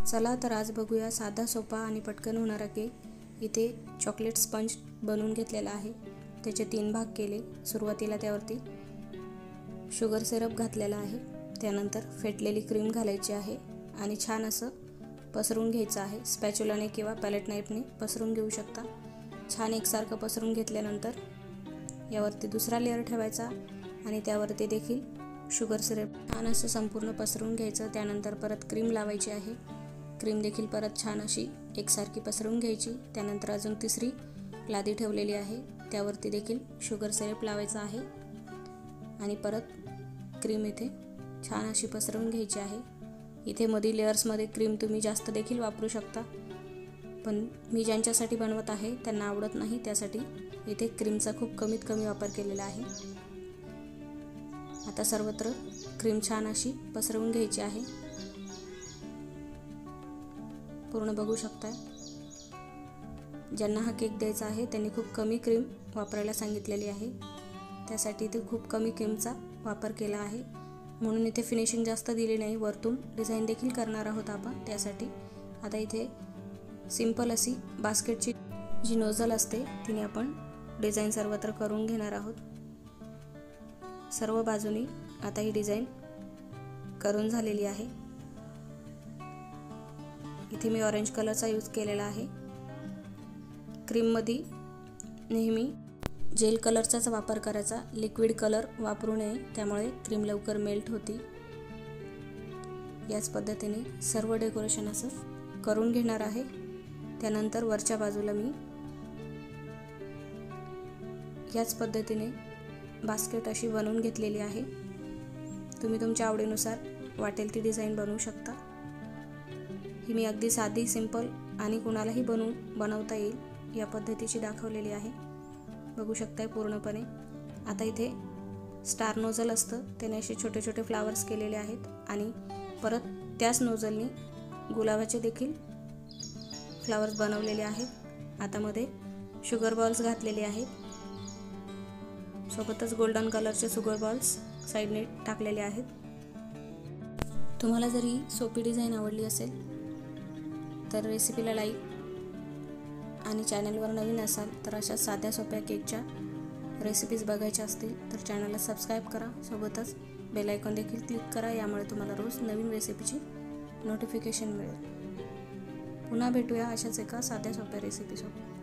चला तर आज बघूया साधा सोपा आणि पटकन होणारा केक। इथे चॉकलेट स्पंज बनवून घेतलेला आहे। त्याचे 3 भाग केले। सुरुवातीला त्यावरती शुगर सिरप घातलेला आहे, त्यानंतर फेटलेली क्रीम घालायची आहे आणि छान असं पसरवून घ्यायचं आहे। स्पॅच्युलाने किंवा पॅलेट नाईफने पसरवून घेऊ शकता। छान एकसारखं पसरवून घेतल्यानंतर यावरती दुसरा लेयर ठेवायचा आणि त्यावरती देखील शुगर सिरप छान असं संपूर्ण पसरवून घ्यायचं। त्यानंतर परत क्रीम लावायची आहे। क्रीम देखील परत छान अशी एकसारखी पसरवून घ्यायची। त्यानंतर अजून तिसरी लादी ठेवलेली आहे, त्यावरती देखील शुगर सिरप लावायचा आहे आणि परत क्रीम इथे छान अशी पसरवून घ्यायची आहे। इथे मध्ये लेयर्समध्ये क्रीम तुम्ही जास्त देखील वापरू शकता, पण मी ज्यांच्यासाठी बनवत आहे त्यांना आवडत नाही, त्यासाठी इथे क्रीमचा खूप कमीत कमी वापर केलेला आहे। आता सर्वत्र क्रीम छान अशी पसरवून घ्यायची आहे। पूर्ण बघू शकताय। ज्यांना हा केक द्यायचा आहे त्यांनी खूप कमी क्रीम वापरायला सांगितलेली आहे, त्यासाठी इथे खूप कमी क्रीमचा वापर केला आहे, म्हणून इथे फिनिशिंग जास्त दिली नाही। वरतून डिझाईन देखील करणार आहोत आपण, त्यासाठी आता इथे सिंपल अशी बास्केटची जी नोझल असते तिने आपण डिझाईन सर्वत्र करून घेणार आहोत। सर्व बाजूनी आता ही डिझाईन करून झालेली आहे। इथे मी ऑरेंज कलरचा यूज केलेला आहे। क्रीममध्ये नेहमी जेल कलरचाच वापर करायचा, लिक्विड कलर वापरू नये, त्यामुळे क्रीम लवकर मेल्ट होती। याच पद्धतीने सर्व डेकोरेशन असं करून घेणार आहे। त्यानंतर वरच्या बाजूला मी याच पद्धतीने बास्केट अशी बनवून घेतलेली आहे। तुम्ही तुमच्या आवडीनुसार वाटेल ती डिझाईन बनवू शकता। ही मी अगदी साधी सिंपल आणि कुणालाही बनवता येईल या पद्धतीची दाखवलेली आहे। बघू शकताय पूर्णपणे। आता इथे स्टार नोझल असतं त्याने असे छोटे छोटे फ्लावर्स केलेले आहेत आणि परत त्याच नोझलनी गुलाबाचे देखील फ्लावर्स बनवलेले आहेत। आता मध्ये शुगर बॉल्स घातलेले आहेत, सोबतच गोल्डन कलरचे शुगर बॉल्स साइडने टाकलेले आहेत। तुम्हाला जर ही सोपी डिझाईन आवडली असेल तर रेसिपीला लाईक आणि चॅनलवर नवीन असाल तर अशा साध्या सोप्या केकच्या रेसिपीज बघायच्या असतील तर चॅनलला सबस्क्राईब करा, सोबतच बेल आयकॉन देखील क्लिक करा, यामुळे तुम्हाला रोज नवीन रेसिपीची नोटिफिकेशन मिळेल। पुन्हा भेटूया अशाच एका साध्या सोप्या रेसिपीसोबत।